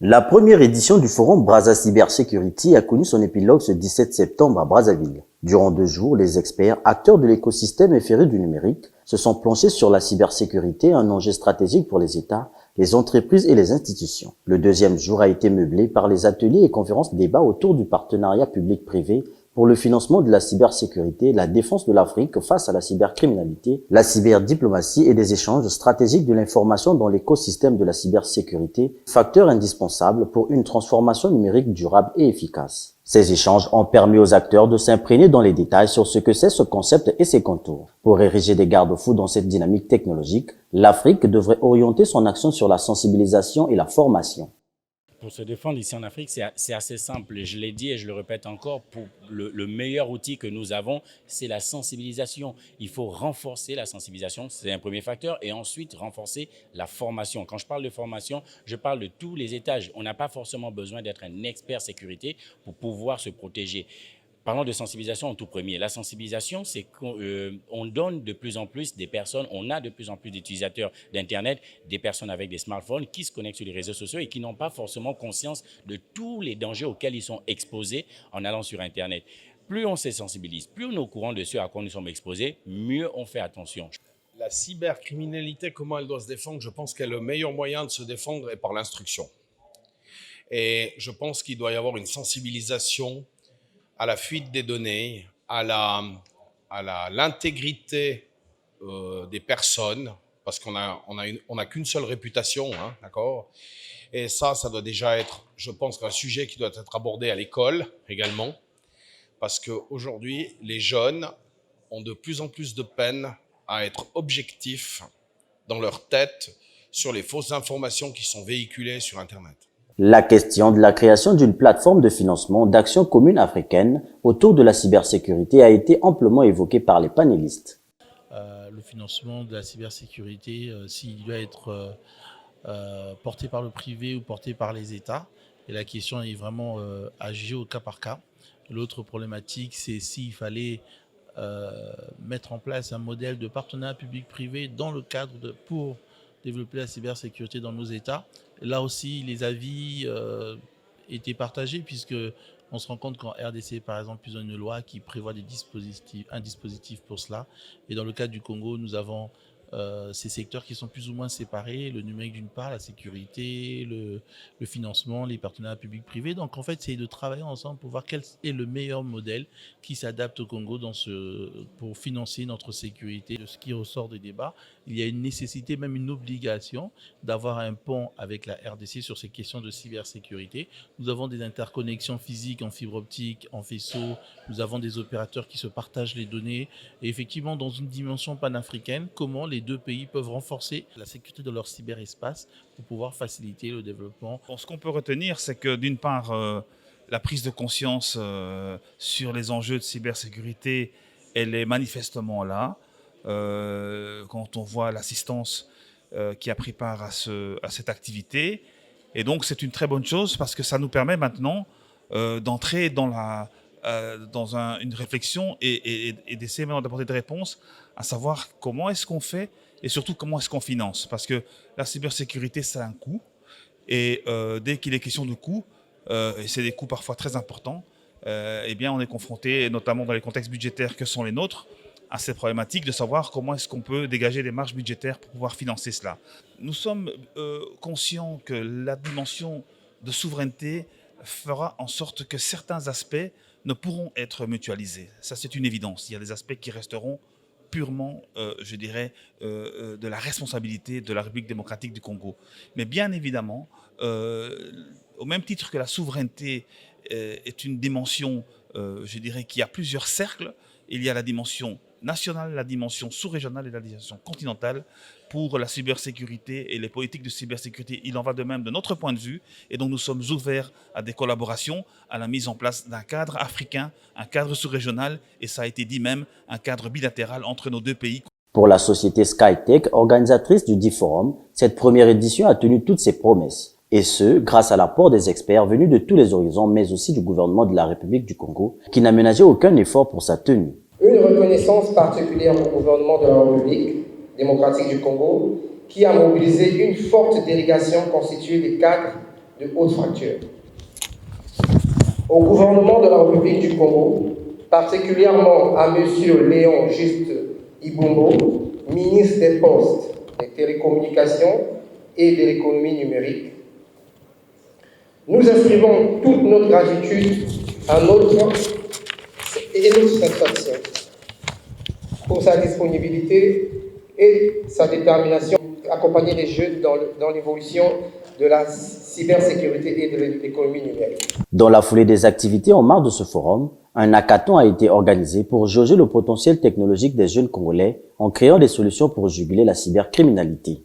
La première édition du forum Brazza Cybersecurity a connu son épilogue ce 17 septembre à Brazzaville. Durant 2 jours, les experts, acteurs de l'écosystème et férus du numérique, se sont penchés sur la cybersécurité, un enjeu stratégique pour les États, les entreprises et les institutions. Le deuxième jour a été meublé par les ateliers et conférences débats autour du partenariat public-privé pour le financement de la cybersécurité, la défense de l'Afrique face à la cybercriminalité, la cyberdiplomatie et des échanges stratégiques de l'information dans l'écosystème de la cybersécurité, facteur indispensable pour une transformation numérique durable et efficace. Ces échanges ont permis aux acteurs de s'imprégner dans les détails sur ce que c'est ce concept et ses contours. Pour ériger des garde-fous dans cette dynamique technologique, l'Afrique devrait orienter son action sur la sensibilisation et la formation. Pour se défendre ici en Afrique, c'est assez simple. Je l'ai dit et je le répète encore, pour le meilleur outil que nous avons, c'est la sensibilisation. Il faut renforcer la sensibilisation, c'est un premier facteur, et ensuite renforcer la formation. Quand je parle de formation, je parle de tous les étages. On n'a pas forcément besoin d'être un expert sécurité pour pouvoir se protéger. Parlons de sensibilisation en tout premier. La sensibilisation, c'est qu'on donne de plus en plus des personnes, on a de plus en plus d'utilisateurs d'Internet, des personnes avec des smartphones qui se connectent sur les réseaux sociaux et qui n'ont pas forcément conscience de tous les dangers auxquels ils sont exposés en allant sur Internet. Plus on se sensibilise, plus on est au courant de ce à quoi nous sommes exposés, mieux on fait attention. La cybercriminalité, comment elle doit se défendre? Je pense que le meilleur moyen de se défendre est par l'instruction. Et je pense qu'il doit y avoir une sensibilisation à la fuite des données, à l'intégrité des personnes, parce qu'on a qu'une seule réputation, hein, d'accord? Et ça doit déjà être, je pense, un sujet qui doit être abordé à l'école également, parce qu'aujourd'hui, les jeunes ont de plus en plus de peine à être objectifs dans leur tête sur les fausses informations qui sont véhiculées sur Internet. La question de la création d'une plateforme de financement d'actions communes africaines autour de la cybersécurité a été amplement évoquée par les panélistes. Le financement de la cybersécurité, s'il doit être porté par le privé ou porté par les États, et la question est vraiment à juger au cas par cas. L'autre problématique, c'est s'il fallait mettre en place un modèle de partenariat public-privé dans le cadre pour développer la cybersécurité dans nos États. Là aussi, les avis étaient partagés puisque on se rend compte qu'en RDC, par exemple, ils ont une loi qui prévoit un dispositif pour cela. Et dans le cas du Congo, nous avons ces secteurs qui sont plus ou moins séparés, le numérique d'une part, la sécurité, le financement, les partenariats publics-privés. Donc en fait, c'est de travailler ensemble pour voir quel est le meilleur modèle qui s'adapte au Congo pour financer notre sécurité. De ce qui ressort des débats, il y a une nécessité, même une obligation d'avoir un pont avec la RDC sur ces questions de cybersécurité. Nous avons des interconnexions physiques en fibre optique, en faisceau, nous avons des opérateurs qui se partagent les données. Et effectivement, dans une dimension panafricaine, comment les deux pays peuvent renforcer la sécurité de leur cyberespace pour pouvoir faciliter le développement. Bon, ce qu'on peut retenir, c'est que d'une part, la prise de conscience sur les enjeux de cybersécurité, elle est manifestement là. Quand on voit l'assistance qui a pris part à cette activité. Et donc, c'est une très bonne chose parce que ça nous permet maintenant d'entrer dans une réflexion et d'essayer maintenant d'apporter des réponses, à savoir comment est-ce qu'on fait et surtout comment est-ce qu'on finance. Parce que la cybersécurité, ça a un coût. Et dès qu'il est question de coûts, et c'est des coûts parfois très importants, eh bien on est confronté, notamment dans les contextes budgétaires que sont les nôtres, à ces problématiques de savoir comment est-ce qu'on peut dégager des marges budgétaires pour pouvoir financer cela. Nous sommes conscients que la dimension de souveraineté fera en sorte que certains aspects ne pourront être mutualisés. Ça, c'est une évidence. Il y a des aspects qui resteront purement, je dirais, de la responsabilité de la République démocratique du Congo. Mais bien évidemment, au même titre que la souveraineté est une dimension, je dirais, qui a plusieurs cercles, il y a la dimension nationale, la dimension sous-régionale et la dimension continentale. Pour la cybersécurité et les politiques de cybersécurité, il en va de même de notre point de vue. Et donc nous sommes ouverts à des collaborations, à la mise en place d'un cadre africain, un cadre sous-régional et ça a été dit même, un cadre bilatéral entre nos deux pays. Pour la société Skytech, organisatrice du dit forum, cette première édition a tenu toutes ses promesses. Et ce, grâce à l'apport des experts venus de tous les horizons, mais aussi du gouvernement de la République du Congo, qui n'a ménagé aucun effort pour sa tenue. Une reconnaissance particulière au gouvernement de la République démocratique du Congo, qui a mobilisé une forte délégation constituée des cadres de haute fracture. Au gouvernement de la République du Congo, particulièrement à M. Léon Juste Ibumbo, ministre des Postes, des Télécommunications et de l'économie numérique, nous exprimons toute notre gratitude à notre satisfaction pour sa disponibilité et sa détermination à accompagner les jeunes dans l'évolution de la cybersécurité et de l'économie numérique. Dans la foulée des activités en marge de ce forum, un hackathon a été organisé pour jauger le potentiel technologique des jeunes Congolais en créant des solutions pour juguler la cybercriminalité.